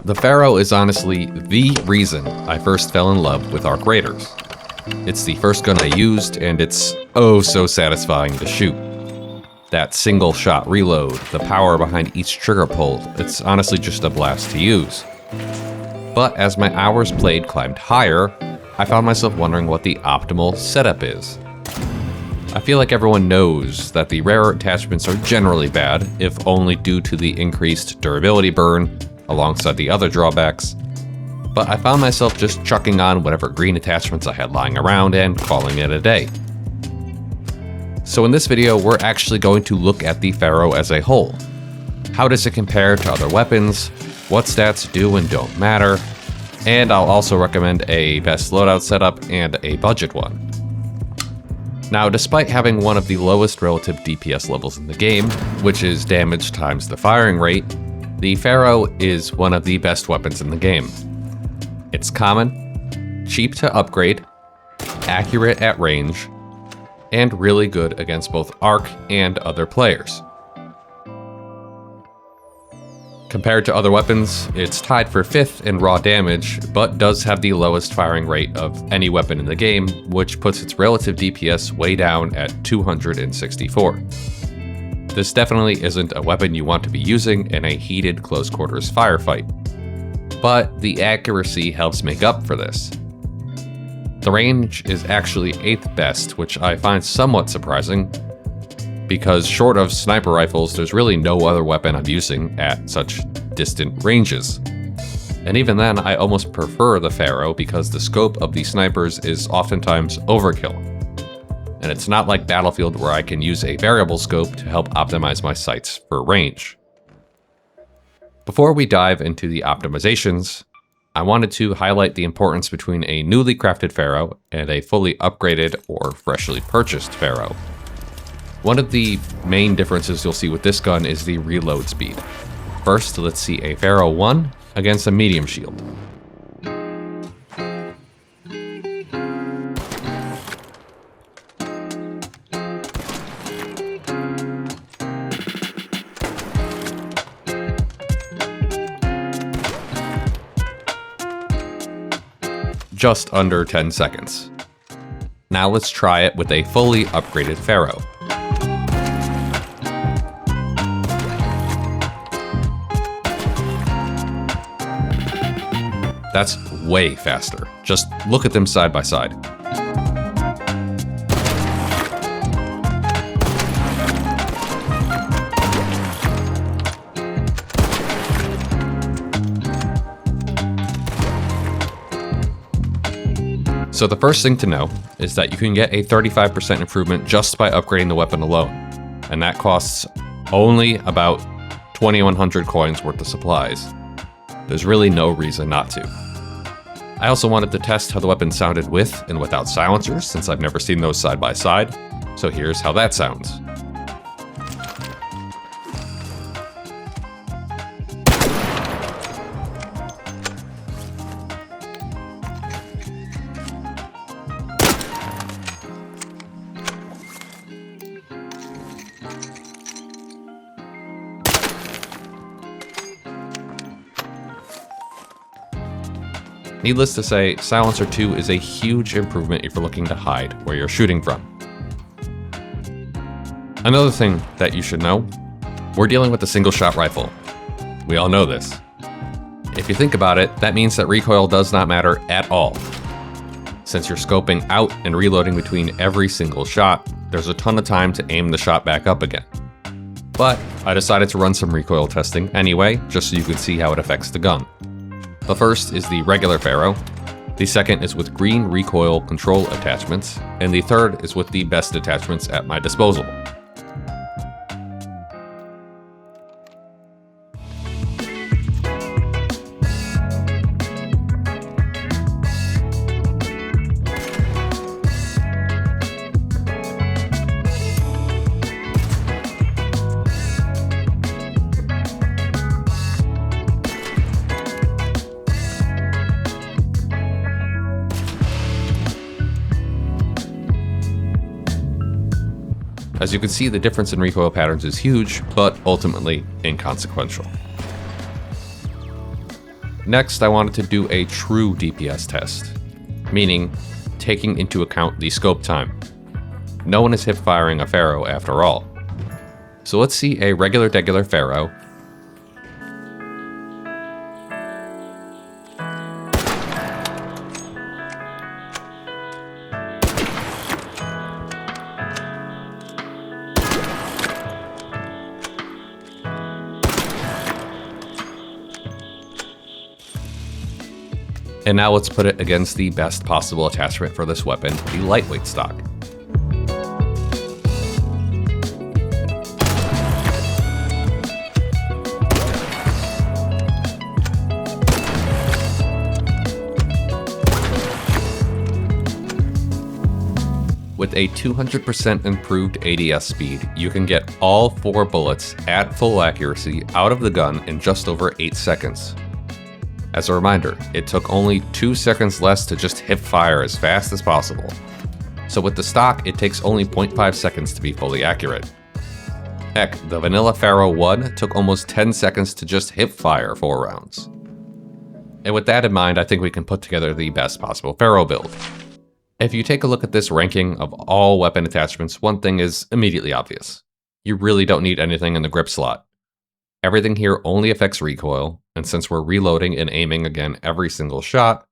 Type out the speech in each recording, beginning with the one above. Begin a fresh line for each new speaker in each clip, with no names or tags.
The Ferro is honestly the reason I first fell in love with Arc Raiders. It's the first gun I used, and it's oh so satisfying to shoot. That single shot reload, the power behind each trigger pull, it's honestly just a blast to use. But as my hours played climbed higher, I found myself wondering what the optimal setup is. I feel like everyone knows that the rarer attachments are generally bad, if only due to the increased durability burn, alongside the other drawbacks, but I found myself just chucking on whatever green attachments I had lying around and calling it a day. So in this video, we're actually going to look at the Ferro as a whole. How does it compare to other weapons? What stats do and don't matter? And I'll also recommend a best loadout setup and a budget one. Now, despite having one of the lowest relative DPS levels in the game, which is damage times the firing rate, the Ferro is one of the best weapons in the game. It's common, cheap to upgrade, accurate at range, and really good against both Arc and other players. Compared to other weapons, it's tied for 5th in raw damage, but does have the lowest firing rate of any weapon in the game, which puts its relative DPS way down at 264. This definitely isn't a weapon you want to be using in a heated close quarters firefight, but the accuracy helps make up for this. The range is actually 8th best, which I find somewhat surprising, because short of sniper rifles, there's really no other weapon I'm using at such distant ranges. And even then, I almost prefer the Ferro because the scope of the snipers is oftentimes overkill. And it's not like Battlefield where I can use a variable scope to help optimize my sights for range. Before we dive into the optimizations, I wanted to highlight the importance between a newly crafted Ferro and a fully upgraded or freshly purchased Ferro. One of the main differences you'll see with this gun is the reload speed. First, let's see a Ferro 1 against a medium shield. Just under 10 seconds. Now let's try it with a fully upgraded Ferro. That's way faster. Just look at them side by side. So the first thing to know is that you can get a 35% improvement just by upgrading the weapon alone, and that costs only about 2,100 coins worth of supplies. There's really no reason not to. I also wanted to test how the weapon sounded with and without silencers, since I've never seen those side by side, so here's how that sounds. Needless to say, Silencer 2 is a huge improvement if you're looking to hide where you're shooting from. Another thing that you should know, we're dealing with a single-shot rifle. We all know this. If you think about it, that means that recoil does not matter at all. Since you're scoping out and reloading between every single shot, there's a ton of time to aim the shot back up again. But I decided to run some recoil testing anyway, just so you could see how it affects the gun. The first is the regular Ferro, the second is with green recoil control attachments, and the third is with the best attachments at my disposal. As you can see, the difference in recoil patterns is huge, but ultimately inconsequential. Next, I wanted to do a true DPS test, meaning taking into account the scope time. No one is hip firing a Ferro after all. So let's see a regular Ferro. And now let's put it against the best possible attachment for this weapon, the lightweight stock. With a 200% improved ADS speed, you can get all 4 bullets at full accuracy out of the gun in just over 8 seconds. As a reminder, it took only 2 seconds less to just hip fire as fast as possible. So with the stock, it takes only 0.5 seconds to be fully accurate. Heck, the vanilla Ferro 1 took almost 10 seconds to just hip fire 4 rounds. And with that in mind, I think we can put together the best possible Ferro build. If you take a look at this ranking of all weapon attachments, one thing is immediately obvious. You really don't need anything in the grip slot. Everything here only affects recoil, and since we're reloading and aiming again every single shot,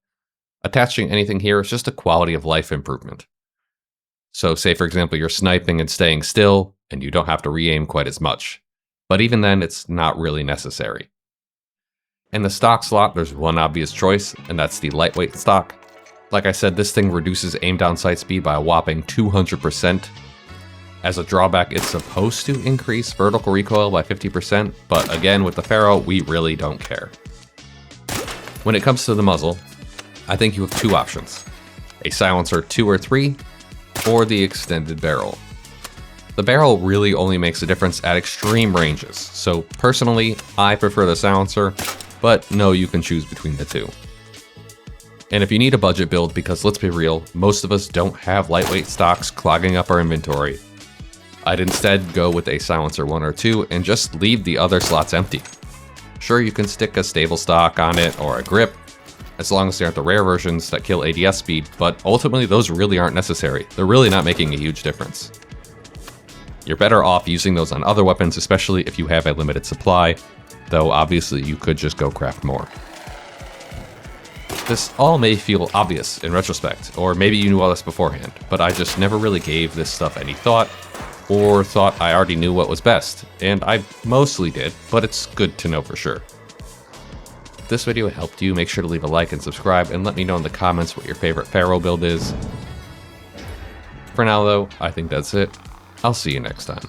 attaching anything here is just a quality of life improvement. So say for example you're sniping and staying still, and you don't have to re-aim quite as much. But even then, it's not really necessary. In the stock slot, there's one obvious choice, and that's the lightweight stock. Like I said, this thing reduces aim down sight speed by a whopping 200%. As a drawback, it's supposed to increase vertical recoil by 50%, but again, with the Ferro, we really don't care. When it comes to the muzzle, I think you have 2 options. A silencer 2 or 3, or the extended barrel. The barrel really only makes a difference at extreme ranges, so personally, I prefer the silencer, but no, you can choose between the 2. And if you need a budget build, because let's be real, most of us don't have lightweight stocks clogging up our inventory, I'd instead go with a silencer 1 or 2 and just leave the other slots empty. Sure, you can stick a stable stock on it or a grip, as long as they aren't the rare versions that kill ADS speed, but ultimately those really aren't necessary. They're really not making a huge difference. You're better off using those on other weapons, especially if you have a limited supply, though obviously you could just go craft more. This all may feel obvious in retrospect, or maybe you knew all this beforehand, but I just never really gave this stuff any thought, or thought I already knew what was best, and I mostly did, but it's good to know for sure. If this video helped you, make sure to leave a like and subscribe, and let me know in the comments what your favorite Ferro build is. For now though, I think that's it. I'll see you next time.